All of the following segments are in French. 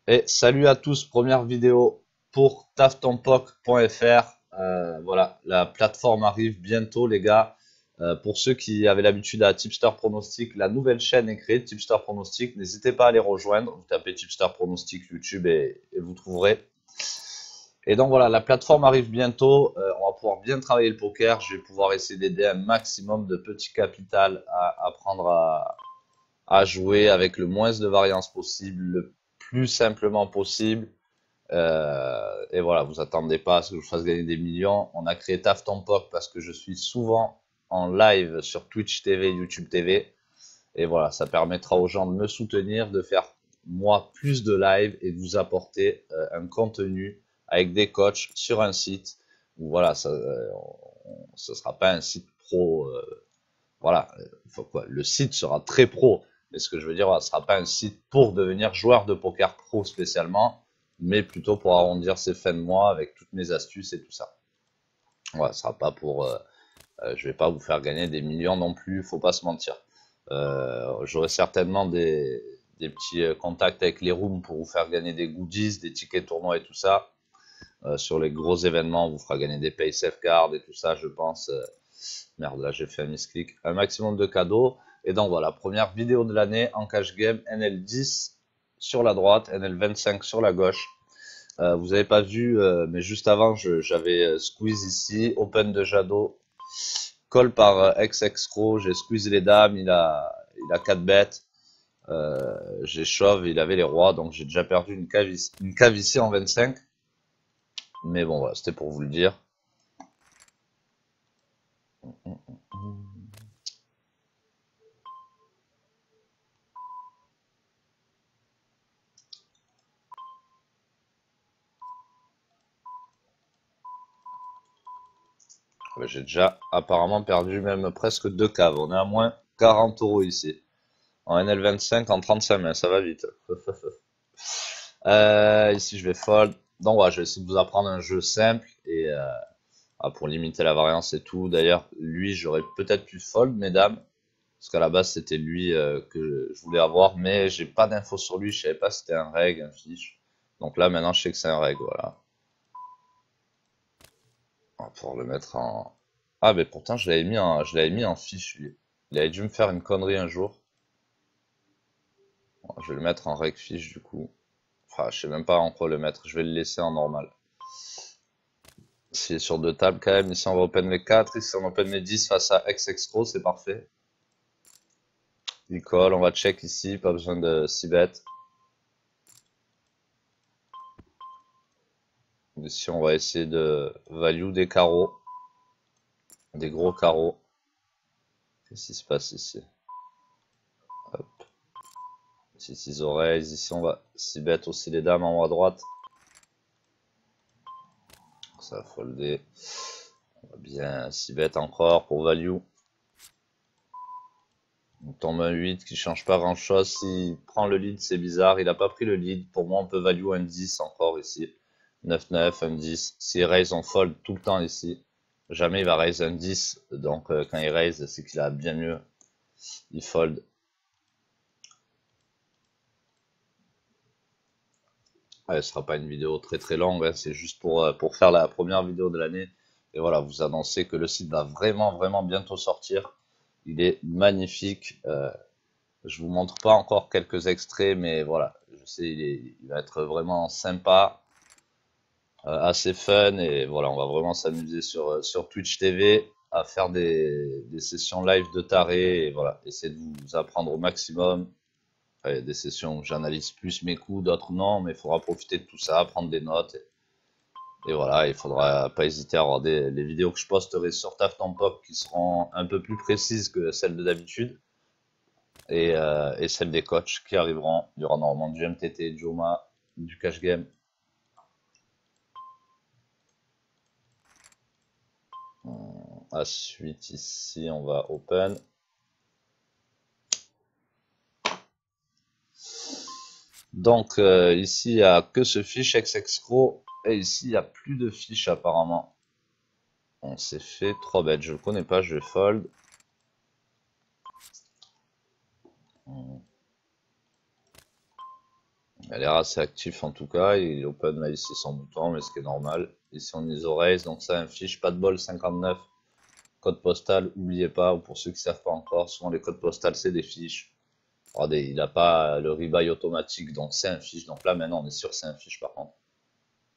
Et salut à tous, première vidéo pour taftonpoc.fr. Voilà, la plateforme arrive bientôt les gars. Pour ceux qui avaient l'habitude à Tipster Pronostic, la nouvelle chaîne est créée, Tipster Pronostic. N'hésitez pas à les rejoindre. Vous tapez Tipster Pronostic YouTube et vous trouverez. Et donc voilà, la plateforme arrive bientôt. On va pouvoir bien travailler le poker. Je vais pouvoir essayer d'aider un maximum de petit capital à apprendre à jouer avec le moins de variance possible, le plus simplement possible. Et voilà, vous attendez pas à ce que je vous fasse gagner des millions. On a créé Taftonpok parce que je suis souvent en live sur Twitch TV, YouTube TV. Et voilà, ça permettra aux gens de me soutenir, de faire moi plus de live et de vous apporter un contenu avec des coachs sur un site où voilà, ce sera pas un site pro. Voilà, faut quoi, le site sera très pro. Mais ce que je veux dire, voilà, ce sera pas un site pour devenir joueur de poker pro spécialement, mais plutôt pour arrondir ses fins de mois avec toutes mes astuces et tout ça. Voilà, ce sera pas pour, je vais pas vous faire gagner des millions non plus, faut pas se mentir. J'aurai certainement des petits contacts avec les rooms pour vous faire gagner des goodies, des tickets tournois et tout ça. Sur les gros événements, on vous fera gagner des pay safeguards et tout ça, je pense. Merde, là j'ai fait un misclick. Un maximum de cadeaux. Et donc voilà, première vidéo de l'année en cash game, NL10 sur la droite, NL25 sur la gauche. Vous avez pas vu, mais juste avant, j'avais squeeze ici, open de Jado, call par XX-Crow, j'ai squeeze les dames, il a 4 bêtes. J'ai shove, il avait les rois, donc j'ai déjà perdu une cave ici en 25. Mais bon, voilà, c'était pour vous le dire. Ouais, j'ai déjà apparemment perdu même presque 2 caves. On est à moins 40 euros ici. En NL25 en 35 mains, ça va vite. Ici je vais fold. Donc voilà, je vais essayer de vous apprendre un jeu simple et pour limiter la variance et tout. D'ailleurs, lui, j'aurais peut-être pu fold, mesdames. Parce qu'à la base, c'était lui que je voulais avoir, mais j'ai pas d'infos sur lui. Je savais pas si c'était un reg, un fiche. Donc là, maintenant, je sais que c'est un reg, voilà. On va pouvoir le mettre en... Ah, mais pourtant, je l'avais mis en fiche, lui. Il avait dû me faire une connerie un jour. Bon, je vais le mettre en reg fiche, du coup. Enfin, je sais même pas en quoi le mettre. Je vais le laisser en normal. S'il est sur deux tables, quand même. Ici, on va open les 4. Ici, on open les 10 face à XX-Pro. C'est parfait. Il colle. On va check ici. Pas besoin de 6 bêtes. Ici, on va essayer de value des carreaux. Des gros carreaux. Qu'est-ce qui se passe ici? Hop. Ici, 6 oreilles. Ici, on va 6 bêtes aussi les dames en haut à droite. Ça va folder. On va bien 6 bêtes encore pour value. On tombe un 8 qui change pas grand chose. S'il prend le lead, c'est bizarre. Il a pas pris le lead. Pour moi, on peut value un 10 encore ici. 9-9, un 10. S'il raise, on fold tout le temps ici. Jamais il va raise un 10. Donc, quand il raise, c'est qu'il a bien mieux. Il fold. Ouais, ce sera pas une vidéo très très longue, hein, c'est juste pour faire la première vidéo de l'année. Et voilà, vous annoncer que le site va vraiment vraiment bientôt sortir. Il est magnifique. Je vous montre pas encore quelques extraits, mais voilà, je sais il va être vraiment sympa, assez fun et voilà, on va vraiment s'amuser sur Twitch TV à faire des sessions live de taré et voilà, essayer de vous apprendre au maximum. Il y a des sessions où j'analyse plus mes coups, d'autres non, mais il faudra profiter de tout ça, prendre des notes. Et voilà, il faudra pas hésiter à regarder les vidéos que je posterai sur Taftonpop qui seront un peu plus précises que celles de d'habitude. Et celles des coachs qui arriveront. Il y aura normalement du MTT, du OMA, du cash game. Ensuite, ici, on va open. Donc, ici, il n'y a que ce fiche XXCro. Et ici, il n'y a plus de fiches apparemment. On s'est fait 3 bêtes. Je ne connais pas, je vais fold. Il a l'air assez actif en tout cas. Il open là ici sans bouton, mais ce qui est normal. Ici on ISO raise, donc ça affiche pas de bol 59. Code postal, n'oubliez pas, ou pour ceux qui savent pas encore, souvent les codes postales c'est des fiches. Regardez, il n'a pas le rebuy automatique, donc c'est un fiche. Donc là maintenant on est sûr que c'est un fiche par contre.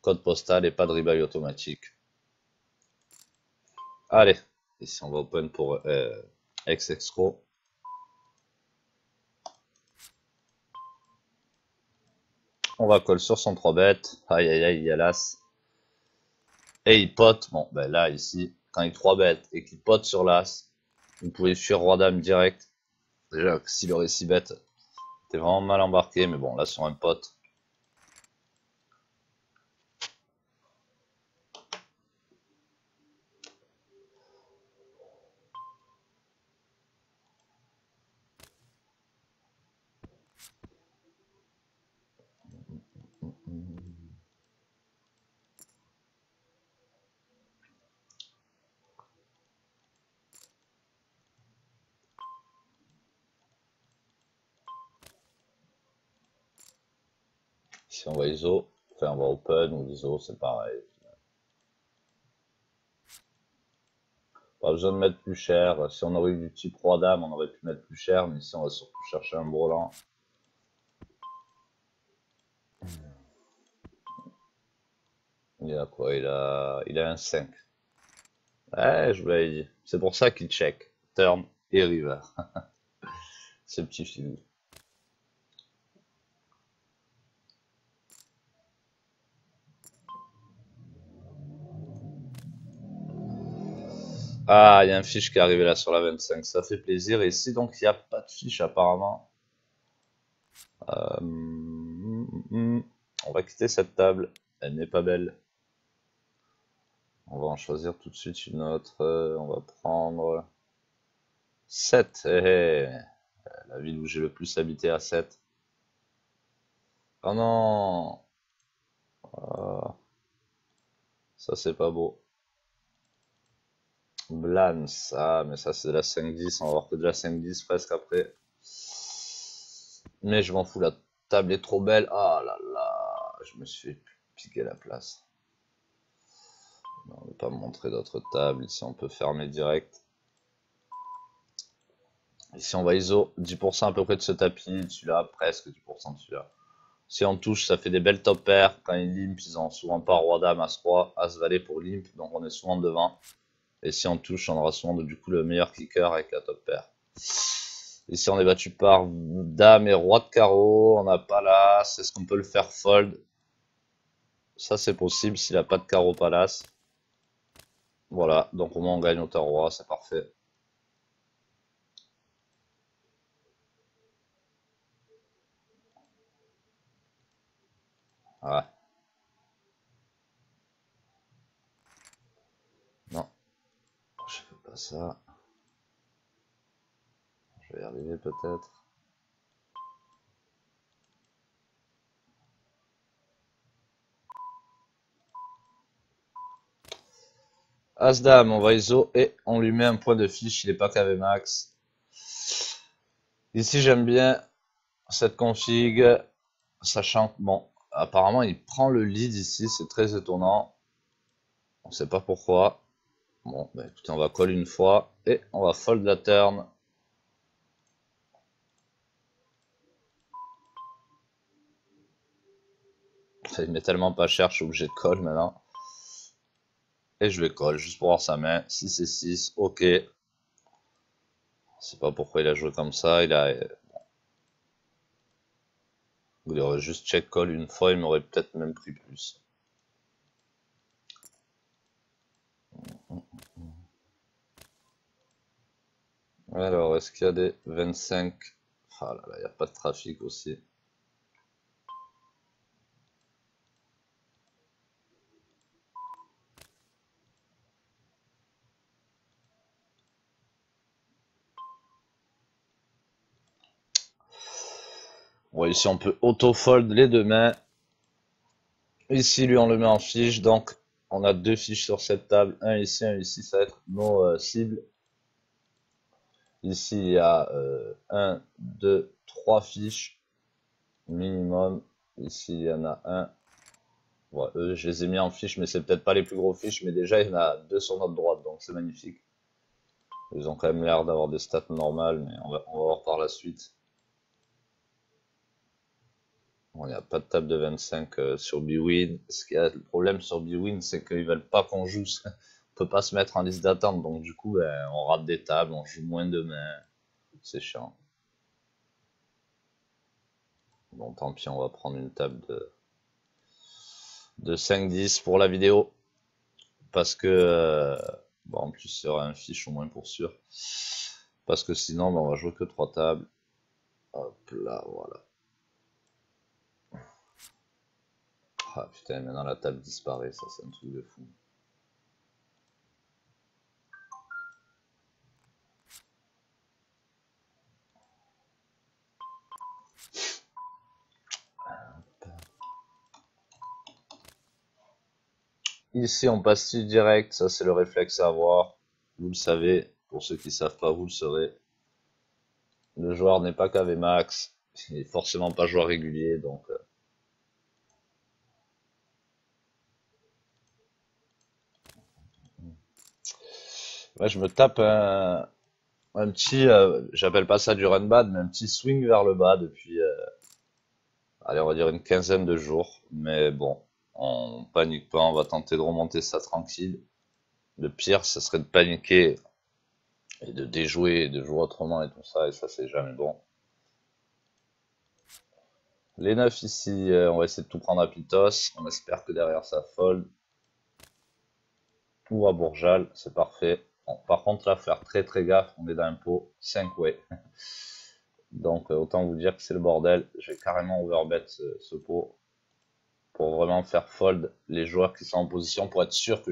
Code postal et pas de rebuy automatique. Allez, ici on va open pour X-Extro. On va call sur son 3 bêtes. Aïe aïe aïe, il y a l'as. Et il pote. Bon, ben là, ici, quand il 3 bêtes et qu'il pote sur l'as, vous pouvez fuir roi dame direct. Déjà, s'il aurait 6 bêtes, t'es vraiment mal embarqué. Mais bon, là, sur un pote. Si on va ISO, enfin, on va open ou ISO, c'est pareil. Pas besoin de mettre plus cher. Si on aurait eu du type roi dame, on aurait pu mettre plus cher. Mais ici, on va surtout chercher un brelan. Il a quoi? Il a un 5. Ouais, je vous l'avais dit. C'est pour ça qu'il check. Turn et river. Ce petit filou. Ah, il y a un fiche qui est arrivé là sur la 25. Ça fait plaisir. Et ici, donc, il n'y a pas de fiche apparemment. On va quitter cette table. Elle n'est pas belle. On va en choisir tout de suite une autre. On va prendre 7. La ville où j'ai le plus habité à 7. Oh non! Ah, ça c'est pas beau. Blans. Ah, mais ça c'est de la 5-10. On va avoir que de la 5-10 presque après. Mais je m'en fous, la table est trop belle. Ah là là, je me suis fait piquer la place. Non, on ne va pas me montrer d'autres tables. Ici, on peut fermer direct. Ici, on va ISO 10% à peu près de ce tapis. Celui-là, presque 10% de celui-là. Si on touche, ça fait des belles top pairs. Quand ils limp, ils ont souvent pas roi dame, as roi, as valet pour limp. Donc on est souvent devant. Et si on touche, on aura souvent du coup le meilleur kicker avec la top pair. Ici, on est battu par dame et roi de carreau. On n'a pas l'as. Est-ce qu'on peut le faire fold? Ça, c'est possible s'il n'a pas de carreau pas l'as. Voilà, donc au moins on gagne au roi, c'est parfait. Ouais. Non, je fais pas ça. Je vais y arriver peut-être. As-Dame, on va ISO et on lui met un point de fiche, il est pas KV max. Ici j'aime bien cette config, sachant que bon, apparemment il prend le lead ici, c'est très étonnant. On sait pas pourquoi. Bon, bah écoutez, on va call une fois et on va fold la turn. Il met tellement pas cher, je suis obligé de call maintenant. Et je vais call juste pour voir sa main. 6 et 6, ok. Je sais pas pourquoi il a joué comme ça. Il aurait juste check call une fois, il m'aurait peut-être même pris plus. Alors, est-ce qu'il y a des 25? Ah là là, il n'y a pas de trafic aussi. Ouais, ici on peut auto-fold les deux mains. Ici, lui, on le met en fiche. Donc, on a deux fiches sur cette table. Un ici, ça va être nos cibles. Ici, il y a 1, 2, 3 fiches minimum. Ici, il y en a un. Ouais, eux, je les ai mis en fiche, mais c'est peut-être pas les plus gros fiches, mais déjà, il y en a deux sur notre droite, donc c'est magnifique. Ils ont quand même l'air d'avoir des stats normales, mais on va voir par la suite. Bon, il n'y a pas de table de 25 sur Bwin. Le problème sur Bwin, c'est qu'ils veulent pas qu'on joue. On peut pas se mettre en liste d'attente, donc du coup, ben, on rate des tables, on joue moins de mains. C'est chiant. Bon, tant pis, on va prendre une table de 5-10 pour la vidéo. Parce que, bon, en plus, il y aura un fiche au moins pour sûr. Parce que sinon, ben, on va jouer que 3 tables. Hop là, voilà. Ah putain, maintenant la table disparaît, ça c'est un truc de fou. Ici, on pastille direct, ça c'est le réflexe à avoir. Vous le savez, pour ceux qui ne savent pas, vous le saurez. Le joueur n'est pas KV max, il n'est forcément pas joueur régulier, donc... Ouais, je me tape un petit, j'appelle pas ça du run bad, mais un petit swing vers le bas depuis, allez, on va dire une quinzaine de jours. Mais bon, on panique pas, on va tenter de remonter ça tranquille. Le pire, ce serait de paniquer et de déjouer, et de jouer autrement et tout ça, et ça c'est jamais bon. Les 9 ici, on va essayer de tout prendre à Pitos. On espère que derrière ça fold. Ou à Bourjal, c'est parfait. Bon, par contre là, faut faire très très gaffe, on est dans un pot 5 way. Donc autant vous dire que c'est le bordel. Je vais carrément overbet ce pot pour vraiment faire fold les joueurs qui sont en position pour être sûr que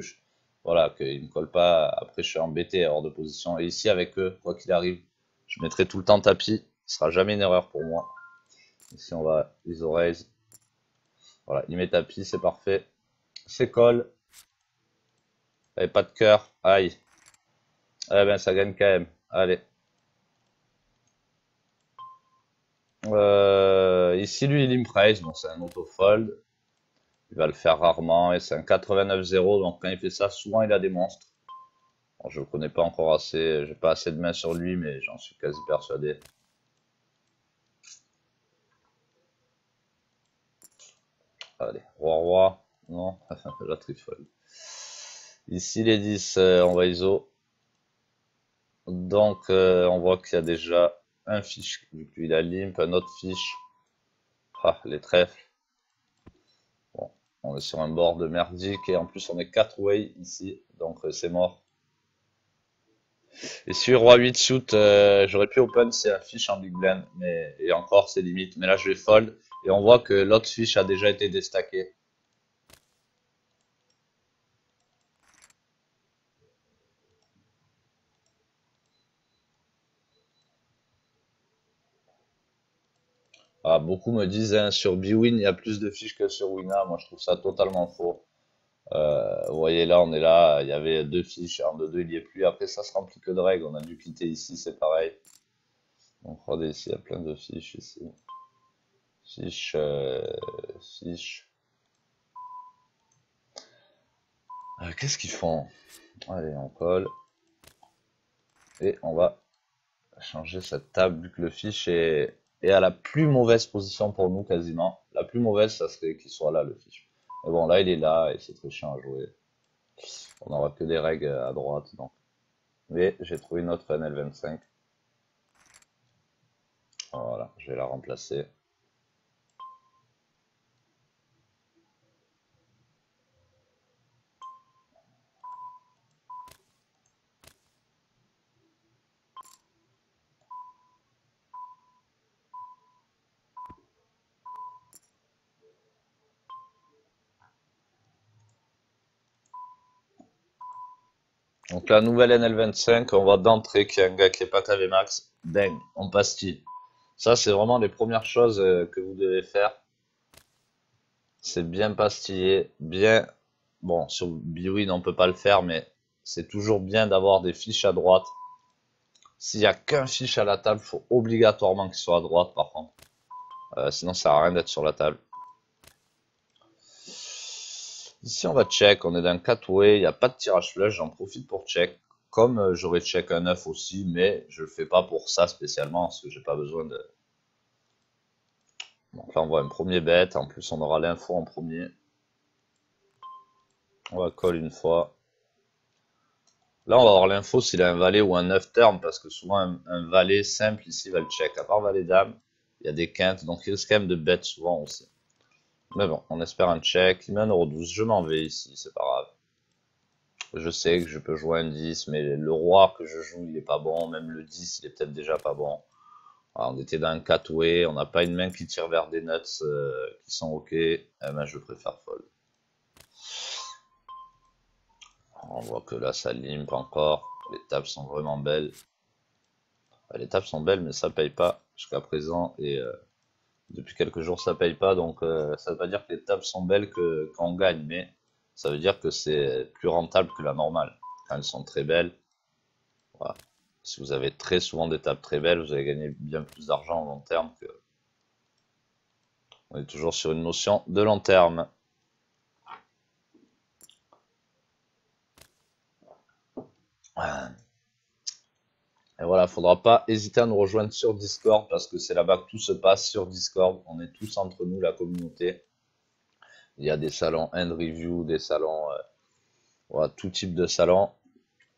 voilà, qu'ils ne me collent pas. Après, je suis embêté hors de position. Et ici, avec eux, quoi qu'il arrive, je mettrai tout le temps tapis. Ce sera jamais une erreur pour moi. Ici, on va ISO raise. Voilà, il met tapis, c'est parfait. C'est call. Allez, pas de cœur. Aïe. Eh ben, ça gagne quand même. Allez. Ici, lui, il impresse. Bon, c'est un auto-fold. Il va le faire rarement. Et c'est un 89-0. Donc, quand il fait ça, souvent, il a des monstres. Bon, je le connais pas encore assez. J'ai pas assez de mains sur lui, mais j'en suis quasi persuadé. Allez, roi. Non, la trifold. Ici, les 10, on va ISO. Donc, on voit qu'il y a déjà un fiche, vu qu'il a limp, un autre fiche. Ah, les trèfles. Bon, on est sur un board merdique et en plus on est 4 way ici, donc c'est mort. Et sur roi 8 shoot, j'aurais pu open, c'est un fiche en big blind, mais et encore c'est limite. Mais là je vais fold et on voit que l'autre fiche a déjà été déstacké. Ah, beaucoup me disent hein, sur Bwin il y a plus de fiches que sur Wina. Moi je trouve ça totalement faux. Vous voyez là, on est là, il y avait deux fiches, en 2-2 il n'y est plus. Après ça se remplit que de règles, on a dû quitter ici, c'est pareil. Donc regardez ici, il y a plein de fiches ici. Fiche, fiche. Qu'est-ce qu'ils font? Allez, on colle. Et on va changer cette table vu que le fiche est à la plus mauvaise position pour nous quasiment. La plus mauvaise, ça serait qu'il soit là, le fiche. Mais bon, là, il est là et c'est très chiant à jouer. On n'aura que des règles à droite, donc. Mais j'ai trouvé une autre NL25. Voilà, je vais la remplacer. Donc la nouvelle NL25, on voit d'entrée qu'il y a un gars qui est pas KV max. Bang, on pastille. Ça, c'est vraiment les premières choses que vous devez faire. C'est bien pastiller, bien... Bon, sur Bwin, on peut pas le faire, mais c'est toujours bien d'avoir des fiches à droite. S'il y a qu'un fiche à la table, faut obligatoirement qu'il soit à droite, par contre. Sinon, ça sert à rien d'être sur la table. Ici, on va check. On est dans 4-way. Il n'y a pas de tirage flush. J'en profite pour check. Comme j'aurais check un 9 aussi, mais je le fais pas pour ça spécialement, parce que j'ai pas besoin de... Donc là, on voit un premier bet. En plus, on aura l'info en premier. On va call une fois. Là, on va avoir l'info s'il a un valet ou un 9 turn, parce que souvent, un valet simple ici va le check. À part valet dame, il y a des quintes, donc il risque quand même de bet souvent aussi. Mais bon, on espère un check. Il met un euro 12. Je m'en vais ici, c'est pas grave. Je sais que je peux jouer un 10, mais le roi que je joue, il est pas bon. Même le 10, il est peut-être déjà pas bon. Alors, on était dans un 4-way. On n'a pas une main qui tire vers des nuts qui sont ok. Eh ben, je préfère fold. On voit que là, ça limpe encore. Les tables sont vraiment belles. Les tables sont belles, mais ça paye pas jusqu'à présent. Et depuis quelques jours, ça paye pas. Donc, ça veut pas dire que les tables sont belles quand on gagne. Mais ça veut dire que c'est plus rentable que la normale. Quand elles sont très belles. Voilà. Si vous avez très souvent des tables très belles, vous allez gagner bien plus d'argent au long terme que... On est toujours sur une notion de long terme. Et voilà, faudra pas hésiter à nous rejoindre sur Discord parce que c'est là-bas que tout se passe sur Discord. On est tous entre nous, la communauté. Il y a des salons end review, des salons, voilà, tout type de salons.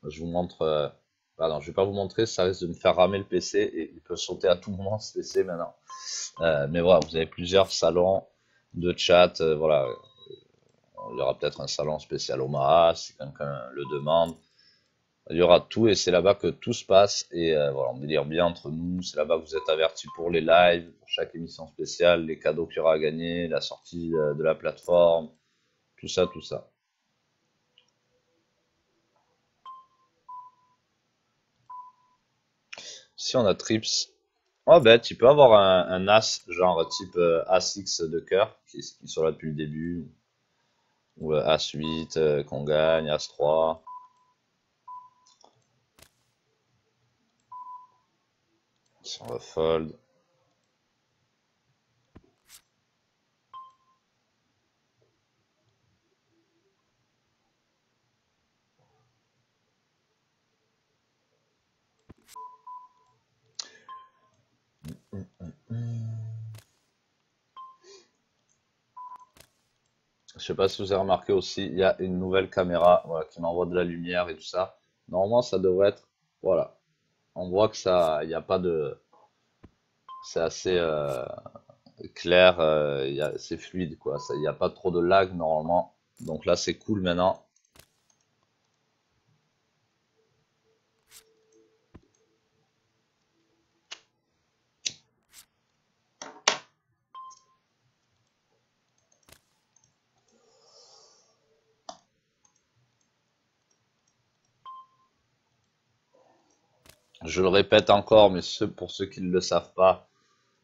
Je vous montre. Ah non, je vais pas vous montrer, ça risque de me faire ramer le PC et il peut sauter à tout moment ce PC maintenant. Mais voilà, vous avez plusieurs salons de chat. Voilà, il y aura peut-être un salon spécial Omaha si quelqu'un le demande. Il y aura tout et c'est là-bas que tout se passe et voilà, on délire bien entre nous. C'est là-bas que vous êtes avertis pour les lives, pour chaque émission spéciale, les cadeaux qu'il y aura à gagner, la sortie de la plateforme, tout ça, tout ça. Si on a trips, oh ben tu peux avoir un as, genre type As-X de cœur, qui sera là depuis le début, ou As-8 qu'on gagne, As-3. Si on va fold. Je sais pas si vous avez remarqué aussi, il y a une nouvelle caméra voilà, qui m'envoie de la lumière et tout ça. Normalement, ça devrait être, voilà, on voit que ça, il n'y a pas de, c'est assez clair, c'est fluide quoi. Il n'y a pas trop de lag normalement. Donc là, c'est cool maintenant. Je le répète encore, mais pour ceux qui ne le savent pas,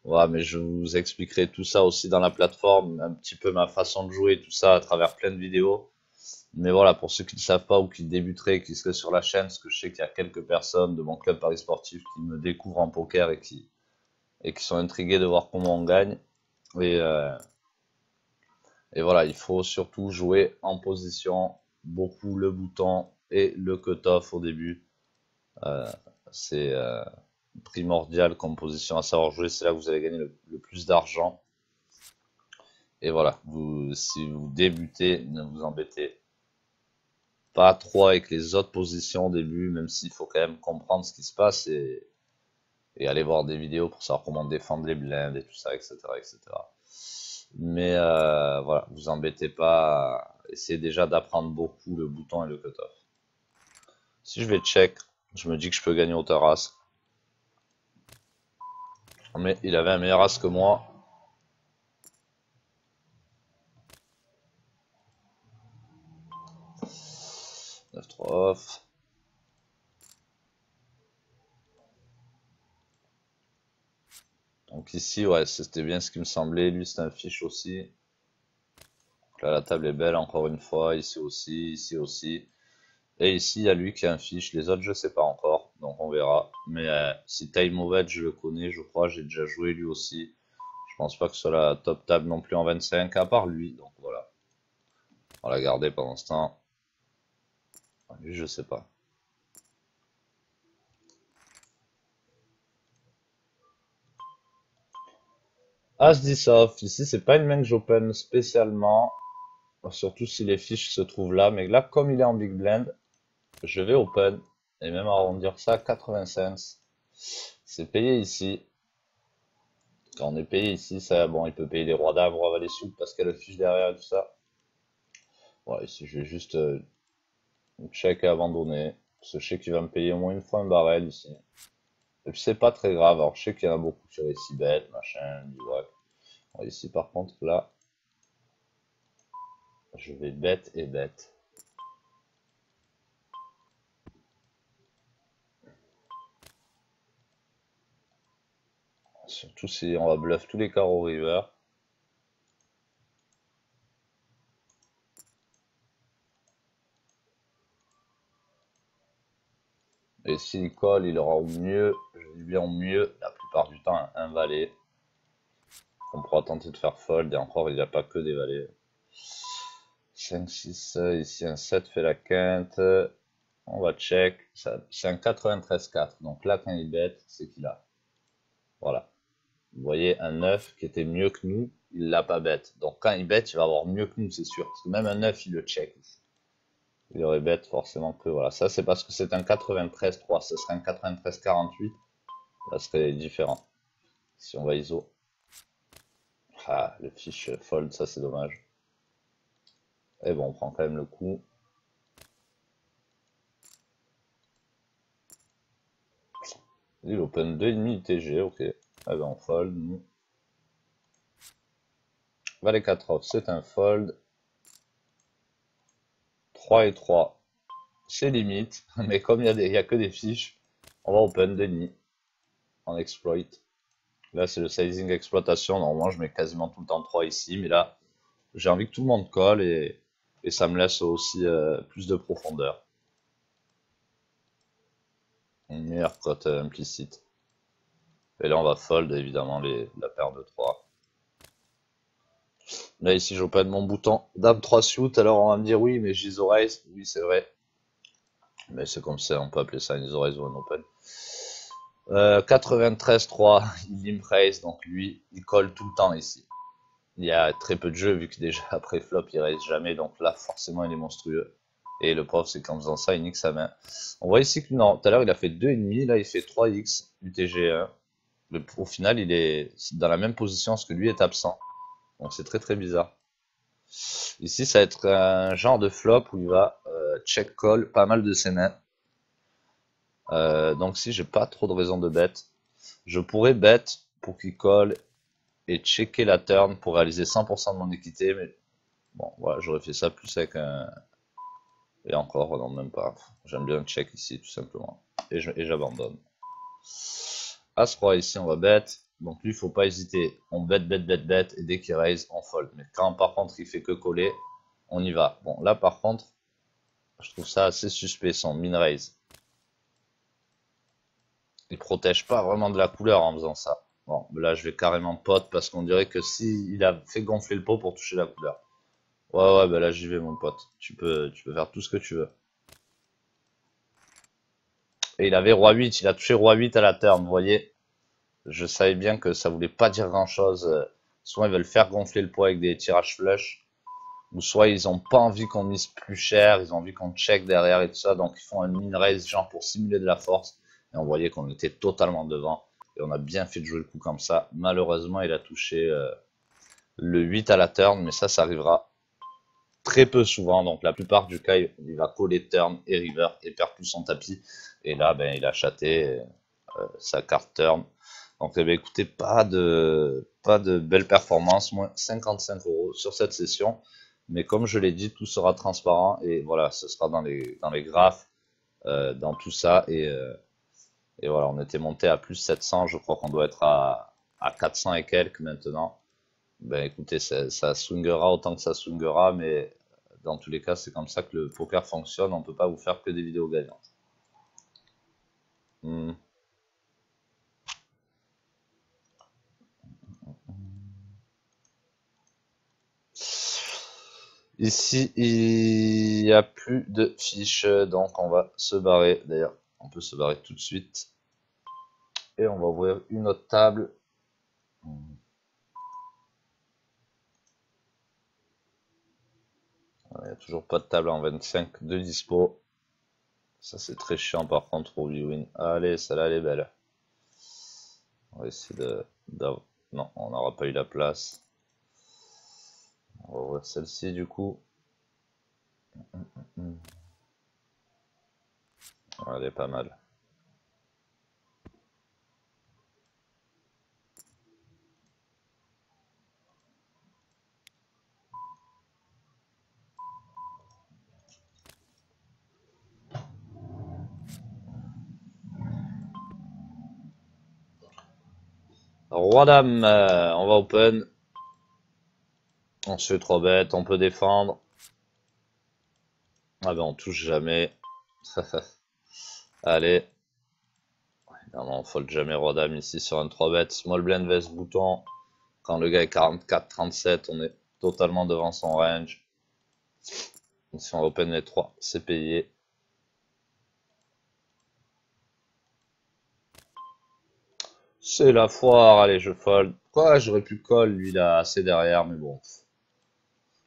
voilà, mais je vous expliquerai tout ça aussi dans la plateforme, un petit peu ma façon de jouer, tout ça à travers plein de vidéos. Mais voilà, pour ceux qui ne savent pas ou qui débuteraient, qui seraient sur la chaîne, parce que je sais qu'il y a quelques personnes de mon club Paris Sportif qui me découvrent en poker et qui sont intrigués de voir comment on gagne. Et, euh, et voilà, il faut surtout jouer en position, beaucoup le bouton et le cut-off au début. Euh, c'est primordial comme position à savoir jouer, c'est là que vous allez gagner le plus d'argent. Et voilà, si vous débutez, ne vous embêtez pas trop avec les autres positions au début, même s'il faut quand même comprendre ce qui se passe et aller voir des vidéos pour savoir comment défendre les blindes et tout ça, etc. etc. Mais voilà, vous embêtez pas, essayez déjà d'apprendre beaucoup le bouton et le cutoff. Si je vais check, je me dis que je peux gagner hauteur as. Mais il avait un meilleur as que moi. 9-3 off. Donc ici, ouais, c'était bien ce qui me semblait. Lui, c'est un fiche aussi. Donc là, la table est belle encore une fois. Ici aussi, ici aussi. Et ici, il y a lui qui a un fiche. Les autres, je sais pas encore. Donc on verra. Mais si Time Ovet, je le connais, je crois. J'ai déjà joué lui aussi. Je pense pas que ce soit la top table non plus en 25, à part lui. Donc voilà. On va la garder pendant ce temps. Lui, je sais pas. As 10 off. Ici, c'est pas une main que j'open spécialement. Surtout si les fiches se trouvent là. Mais là, comme il est en big blind, je vais open. Et même arrondir ça à 80 cents. C'est payé ici. Quand on est payé ici, ça, bon, il peut payer les rois d'âme, rois valet souple parce qu'il y a le fiche derrière et tout ça. Voilà, ici, je vais juste check et abandonner. Parce que je sais qu'il va me payer au moins une fois un barrel ici. Et puis c'est pas très grave. Alors je sais qu'il y en a beaucoup sur les 6 bêtes, machin, du ouais. Bon, ici par contre, là, je vais bête et bête. Surtout si on va bluff tous les carreaux river. Et s'il colle, il aura au mieux, je dis bien au mieux, la plupart du temps, un valet. On pourra tenter de faire fold, et encore, il n'y a pas que des valets. 5, 6, ici un 7 fait la quinte. On va check. C'est un 93-4. Donc là, quand il bet, c'est qu'il a. Voilà. Vous voyez, un 9 qui était mieux que nous, il l'a pas bête. Donc quand il bet, il va avoir mieux que nous, c'est sûr. Parce que même un 9, il le check. Il aurait bête forcément que, voilà. Ça, c'est parce que c'est un 93-3. Ce serait un 93-48. Là, ce serait différent. Si on va ISO. Ah, le fiche fold, ça, c'est dommage. Et bon, on prend quand même le coup. Il open 2,5 ITG, ok. Eh ben, on fold, nous. Valet 4 off, c'est un fold. 3 et 3. C'est limite, mais comme il y a que des fiches, on va open demi en exploit. Là, c'est le sizing exploitation. Normalement, je mets quasiment tout le temps 3 ici, mais là, j'ai envie que tout le monde colle et ça me laisse aussi plus de profondeur. Une meilleure cote implicite. Et là, on va fold évidemment la paire de 3. Là, ici, j'open mon bouton dame 3 suit. Alors, on va me dire oui, mais j'ISO raise. Oui, c'est vrai. Mais c'est comme ça, on peut appeler ça un ISO raise ou un open. 93-3, il limp raise, donc lui, il colle tout le temps ici. Il y a très peu de jeux, vu que déjà après flop, il raise jamais, donc là, forcément, il est monstrueux. Et le prof, c'est qu'en faisant ça, il nique sa main. On voit ici que non, tout à l'heure, il a fait 2,5, là, il fait 3x UTG1. Au final, il est dans la même position, parce que lui est absent. Donc c'est très très bizarre. Ici, ça va être un genre de flop où il va check call pas mal de ses mains. Donc si j'ai pas trop de raison de bet, je pourrais bet pour qu'il colle et checker la turn pour réaliser 100% de mon équité, mais bon, voilà, j'aurais fait ça plus avec un... Et encore, non, même pas. J'aime bien check ici, tout simplement. Et j'abandonne. As-roi ici, on va bet. Donc lui, faut pas hésiter. On bet, bet, bet, bet, et dès qu'il raise, on fold. Mais quand par contre, il fait que coller, on y va. Bon, là par contre, je trouve ça assez suspect, son min raise. Il protège pas vraiment de la couleur en faisant ça. Bon, là, je vais carrément pot parce qu'on dirait que si il a fait gonfler le pot pour toucher la couleur. Ouais, ouais, bah là, j'y vais, mon pote. Tu peux faire tout ce que tu veux. Et il avait roi 8, il a touché roi 8 à la turn, vous voyez. Je savais bien que ça voulait pas dire grand-chose. Soit ils veulent faire gonfler le pot avec des tirages flush, ou soit ils ont pas envie qu'on mise plus cher, ils ont envie qu'on check derrière et tout ça, donc ils font un min raise genre pour simuler de la force. Et on voyait qu'on était totalement devant. Et on a bien fait de jouer le coup comme ça. Malheureusement, il a touché le 8 à la turn, mais ça arrivera très peu souvent. Donc la plupart du cas, il va coller turn et river et perd tout son tapis. Et là, ben, il a chaté sa carte turn. Donc eh bien, écoutez, pas de belle performance, moins 55 € sur cette session. Mais comme je l'ai dit, tout sera transparent et voilà, ce sera dans les graphes, dans tout ça. Et voilà, on était monté à plus 700, je crois qu'on doit être à 400 et quelques maintenant. Ben écoutez, ça swingera autant que ça swingera, mais dans tous les cas, c'est comme ça que le poker fonctionne. On peut pas vous faire que des vidéos gagnantes. Hmm. Ici, il n'y a plus de fiches, donc on va se barrer. D'ailleurs, on peut se barrer tout de suite. Et on va ouvrir une autre table. Il n'y a toujours pas de table en 25 de dispo. Ça, c'est très chiant par contre au win. Allez, celle-là, elle est belle. On va essayer Non, on n'aura pas eu la place. On va ouvrir celle-ci du coup. Elle est pas mal. Roi dame, on va open. On se fait 3 bêtes, on peut défendre. Ah ben on touche jamais. Allez. Évidemment, on fold jamais roi dame ici sur un 3 bêtes. Small blind vs bouton. Quand le gars est 44-37, on est totalement devant son range. Si on open les 3, c'est payé. C'est la foire, allez je fold. Quoi, j'aurais pu call, lui il a assez derrière, mais bon.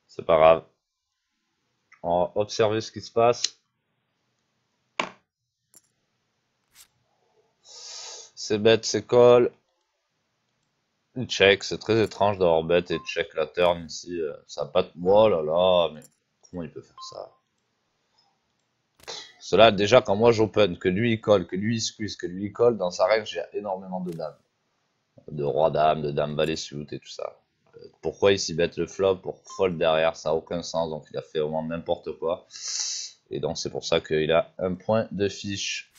C'est pas grave. On va observer ce qui se passe. C'est bête, c'est call. Il check, c'est très étrange d'avoir bet et check la turn ici. Ça a pas de... Oh là là, mais comment il peut faire ça? Cela, déjà, quand moi j'open, que lui il colle, que lui il squeeze, que lui il colle, dans sa range, j'ai énormément de dames. De roi dame, de dame valet suit et tout ça. Pourquoi il s'y bet le flop pour fold derrière? Ça n'a aucun sens, donc il a fait vraiment n'importe quoi. Et donc c'est pour ça qu'il a un point de fiche.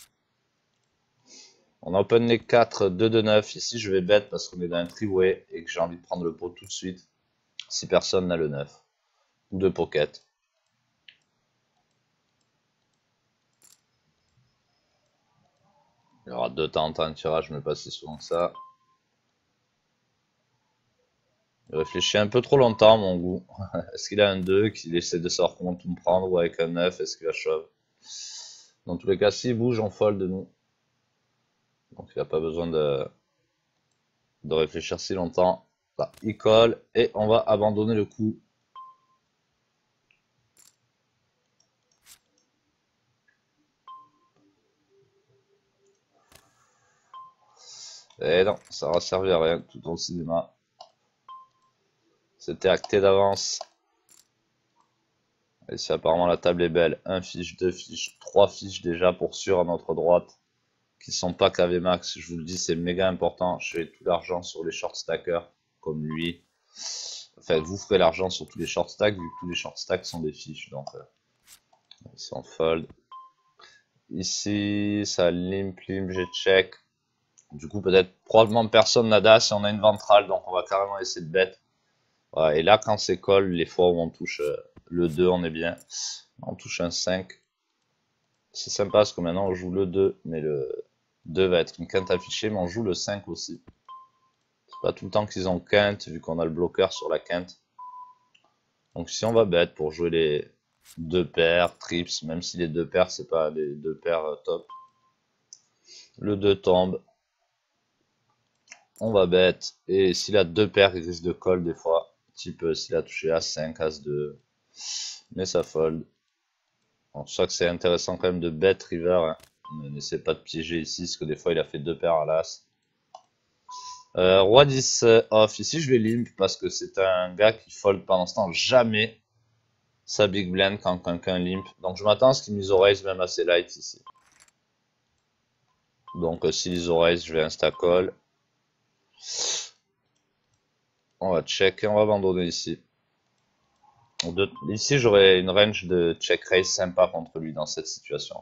On open les 4, 2 de 9. Ici je vais bet parce qu'on est dans un three-way et que j'ai envie de prendre le pot tout de suite. Si personne n'a le 9. Ou de pocket. Il y aura de temps en temps un tirage, mais pas si souvent que ça. Il réfléchit un peu trop longtemps, mon goût. Est-ce qu'il a un 2, qu'il essaie de savoir comment tout me prendre, ou avec un 9, est-ce qu'il va shove? Dans tous les cas, s'il bouge, on fold de nous. Donc il n'a pas besoin de réfléchir si longtemps. Là, il colle, et on va abandonner le coup. Et non, ça va servir à rien, tout au cinéma. C'était acté d'avance. Et si apparemment la table est belle, 1 fiche, 2 fiches, 3 fiches déjà pour sûr à notre droite, qui sont pas KV max, je vous le dis, c'est méga important. Je fais tout l'argent sur les short stackers, comme lui. Enfin, vous ferez l'argent sur tous les short stacks, vu que tous les short stacks sont des fiches. Donc, ici on fold. Ici, ça limp, j'ai check. Du coup, peut-être, probablement personne n'a si on a une ventrale, donc on va carrément essayer de bet. Voilà, et là, quand c'est call, les fois où on touche le 2, on est bien. On touche un 5. C'est sympa parce que maintenant on joue le 2, mais le 2 va être une quinte affichée, mais on joue le 5 aussi. C'est pas tout le temps qu'ils ont quinte, vu qu'on a le bloqueur sur la quinte. Donc si on va bet pour jouer les 2 paires, trips, même si les 2 paires, c'est pas les 2 paires top. Le 2 tombe. On va bet. Et s'il a 2 paires, il risque de call des fois. Type s'il a touché As5, As2. Mais ça fold. Bon, je crois que c'est intéressant quand même de bet river. Hein. N'essaie pas de piéger ici, parce que des fois il a fait 2 paires à l'As. Roi 10 off. Ici je vais limp parce que c'est un gars qui fold pendant ce temps jamais sa big blind quand quelqu'un limp. Donc je m'attends à ce qu'il mise au raise même assez light ici. Donc s'il mise au raise, je vais insta call. On va check et on va abandonner ici. Ici j'aurais une range de check raise sympa contre lui dans cette situation.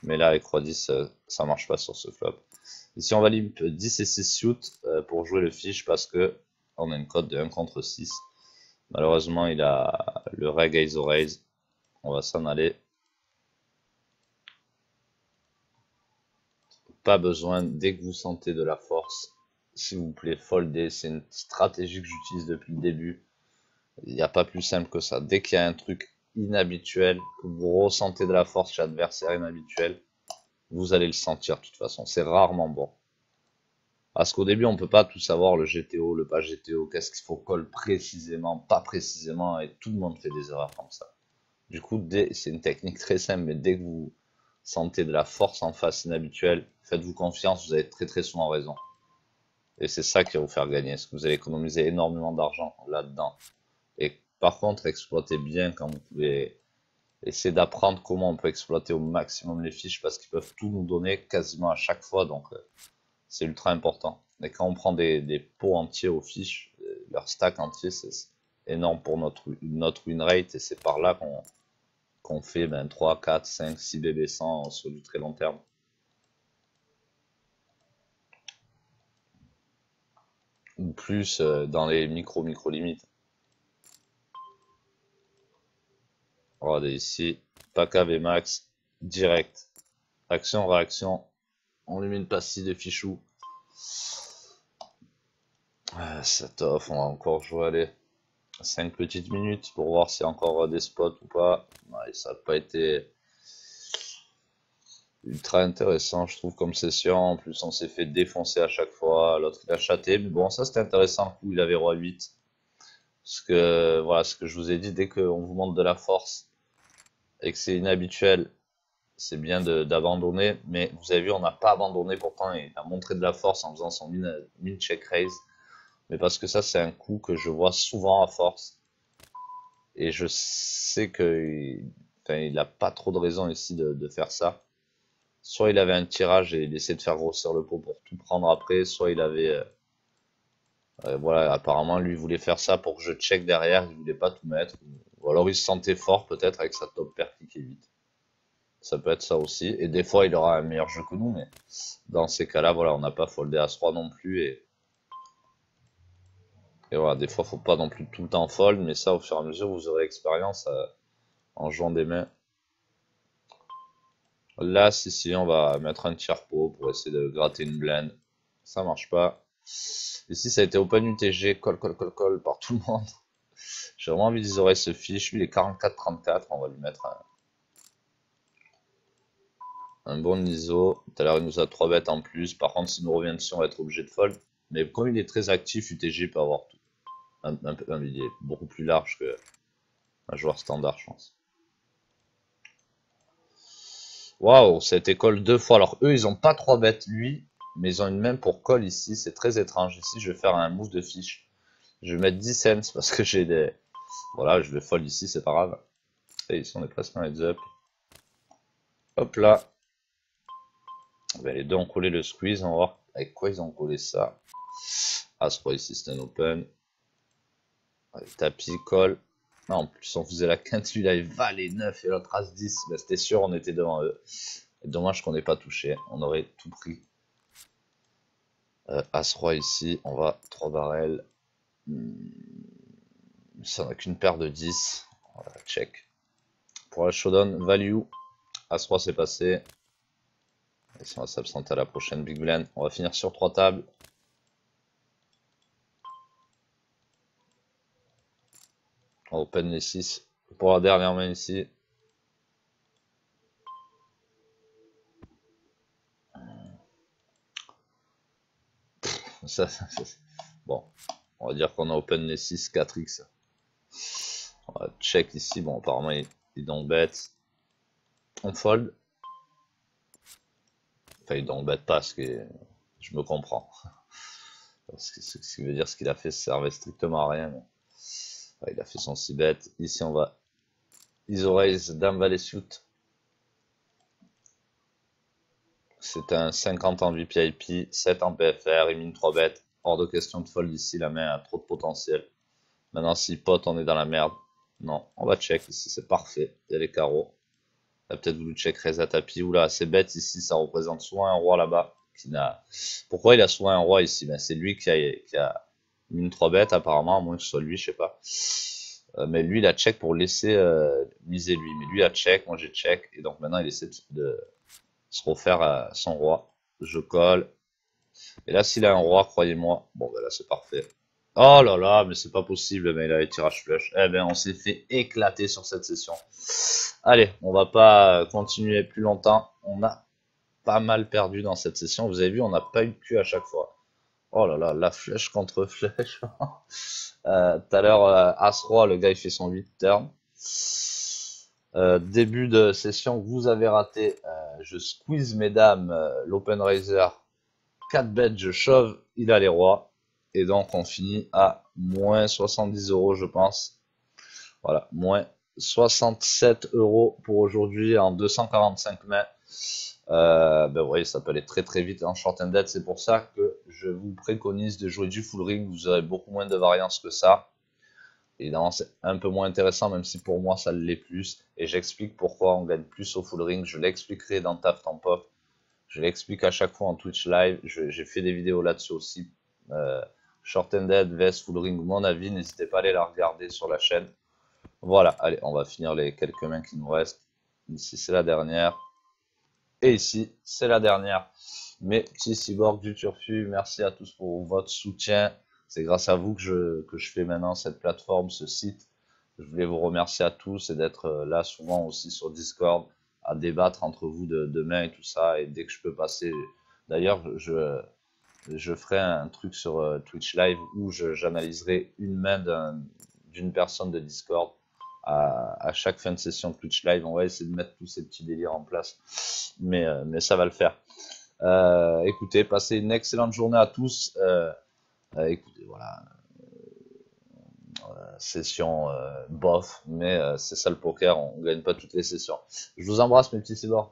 Mais là avec roi 10 ça marche pas sur ce flop. Ici on va limp 10 et 6 suit pour jouer le fiche parce que on a une cote de 1 contre 6. Malheureusement il a le reg ace au raise. On va s'en aller. Pas besoin, dès que vous sentez de la force, s'il vous plaît, foldez. C'est une stratégie que j'utilise depuis le début. Il n'y a pas plus simple que ça. Dès qu'il y a un truc inhabituel, que vous ressentez de la force chez l'adversaire inhabituel, vous allez le sentir de toute façon. C'est rarement bon. Parce qu'au début, on peut pas tout savoir, le GTO, le pas GTO, qu'est-ce qu'il faut call précisément, pas précisément, et tout le monde fait des erreurs comme ça. Du coup, c'est une technique très simple, mais dès que vous sentez de la force en face inhabituelle, faites-vous confiance, vous avez très très souvent raison. Et c'est ça qui va vous faire gagner, parce que vous allez économiser énormément d'argent là-dedans. Et par contre, exploitez bien quand vous pouvez. Essayez d'apprendre comment on peut exploiter au maximum les fiches, parce qu'ils peuvent tout nous donner quasiment à chaque fois, donc c'est ultra important. Et quand on prend des pots entiers aux fiches, leur stack entier, c'est énorme pour notre win rate, et c'est par là qu'on fait 3, 4, 5, 6 BB100 sur du très long terme. Ou plus dans les micro limites. Regardez ici, pack AV max, direct. Action, réaction, on lui met une passive de fichou. Set off, on va encore jouer, allez, 5 petites minutes pour voir s'il y a encore des spots ou pas. Ouais, ça n'a pas été ultra intéressant, je trouve, comme session. En plus, on s'est fait défoncer à chaque fois. L'autre, il a chaté. Mais bon, ça, c'était intéressant. Le coup, il avait roi 8. Parce que, voilà, ce que je vous ai dit, dès qu'on vous montre de la force et que c'est inhabituel, c'est bien d'abandonner. Mais vous avez vu, on n'a pas abandonné. Pourtant, il a montré de la force en faisant son min check raise. Mais parce que ça, c'est un coup que je vois souvent à force. Et je sais que il n'a pas trop de raison ici de faire ça. Soit il avait un tirage et il essayait de faire grossir le pot pour tout prendre après, soit il avait... voilà, apparemment lui voulait faire ça pour que je check derrière, il voulait pas tout mettre. Ou alors il se sentait fort peut-être avec sa top pair qui vite. Ça peut être ça aussi. Et des fois il aura un meilleur jeu que nous, mais dans ces cas-là, voilà, on n'a pas foldé As-3 non plus. Et voilà, des fois faut pas non plus tout le temps fold, mais ça au fur et à mesure vous aurez expérience en jouant des mains. Là, si, on va mettre un tiers pot pour essayer de gratter une blend. Ça marche pas. Ici, ça a été open UTG, call par tout le monde. J'ai vraiment envie qu'ils auraient ce fiche. Lui, il est 44-34. On va lui mettre un bon ISO. Tout à l'heure, il nous a 3 bêtes en plus. Par contre, s'il nous revient dessus, on va être obligé de fold. Mais comme il est très actif, UTG peut avoir tout. Il est beaucoup plus large qu'un joueur standard, je pense. Waouh, ça a été call 2 fois. Alors, eux, ils ont pas 3 bêtes, lui. Mais ils ont une main pour call ici. C'est très étrange. Ici, je vais faire un move de fiche. Je vais mettre 10 cents parce que j'ai des... Voilà, je vais fold ici, c'est pas grave. Et ici, on est presque en heads up. Hop là. Ben, les deux ont collé le squeeze. On va voir avec quoi ils ont collé ça. As-3 ici, c'est un open. Allez, tapis, call. Non, en plus, on faisait la quinte. Lui, il avait valet 9 et l'autre as 10. Ben, c'était sûr, on était devant eux. Et dommage qu'on n'ait pas touché. On aurait tout pris. As-Roi ici. On va 3 barrels. Ça n'a qu'une paire de 10. Voilà, check. Pour la showdown, value. As-Roi, c'est passé. Et si on va s'absenter à la prochaine Big Blind, on va finir sur 3 tables. On open les 6 pour la dernière main ici. Bon, on va dire qu'on a open les 6 4x. On va check ici. Bon, apparemment, il don't bet. On fold. Enfin, il don't bet pas, parce que je me comprends. Ce qui veut dire ce qu'il a fait, ça servait strictement à rien. Mais... Ouais, il a fait son 6 bet. Ici, on va ISO raise, dame valet suit. C'est un 50 en VPIP, 7 en PFR, il mine 3 bêtes. Hors de question de fold ici, la main a trop de potentiel. Maintenant, si pot, on est dans la merde. Non, on va check ici, c'est parfait. Il y a les carreaux. Il a peut-être voulu check raise à tapis. Oula, c'est bête ici, ça représente souvent un roi là-bas. Pourquoi il a souvent un roi ici? Ben, c'est lui qui a mine 3 bêtes apparemment, à moins que ce soit lui, je sais pas. Mais lui, il a check pour laisser miser lui. Mais lui a check, moi j'ai check. Et donc maintenant, il essaie de se refaire à son roi. Je colle. Et là, s'il a un roi, croyez-moi, bon, ben là, c'est parfait. Oh là là, mais c'est pas possible, mais il a les tirages flush. Eh ben, on s'est fait éclater sur cette session. Allez, on va pas continuer plus longtemps. On a pas mal perdu dans cette session. Vous avez vu, on n'a pas eu de cul à chaque fois. Oh là là, la flèche contre flèche. Tout à l'heure, As-Roi, le gars il fait son 8 turn. Début de session que vous avez raté. Je squeeze mesdames, l'open raiser. 4 bêtes, je shove, il a les rois. Et donc on finit à moins 70 euros, je pense. Voilà, moins 67 euros pour aujourd'hui en 245 mains. Ben oui, ça peut aller très très vite en short and dead. C'est pour ça que je vous préconise de jouer du full ring. Vous aurez beaucoup moins de variance que ça. Évidemment, c'est un peu moins intéressant, même si pour moi ça l'est plus. Et j'explique pourquoi on gagne plus au full ring. Je l'expliquerai dans Taf Ton Pop. Je l'explique à chaque fois en Twitch live. J'ai fait des vidéos là-dessus aussi. Short and dead, vs full ring, mon avis. N'hésitez pas à aller la regarder sur la chaîne. Voilà, allez, on va finir les quelques mains qui nous restent. Ici, c'est la dernière. Et ici, c'est la dernière. Mes petits cyborgs du Turfu, merci à tous pour votre soutien. C'est grâce à vous que je fais maintenant cette plateforme, ce site. Je voulais vous remercier à tous et d'être là souvent aussi sur Discord à débattre entre vous de mains et tout ça. Et dès que je peux passer, d'ailleurs, je ferai un truc sur Twitch Live où j'analyserai une main d'une personne de Discord à chaque fin de session de Twitch Live. On va essayer de mettre tous ces petits délires en place, mais ça va le faire. Écoutez, passez une excellente journée à tous. Écoutez, voilà, session bof, mais c'est ça le poker, on gagne pas toutes les sessions. Je vous embrasse mes petits cyborgs.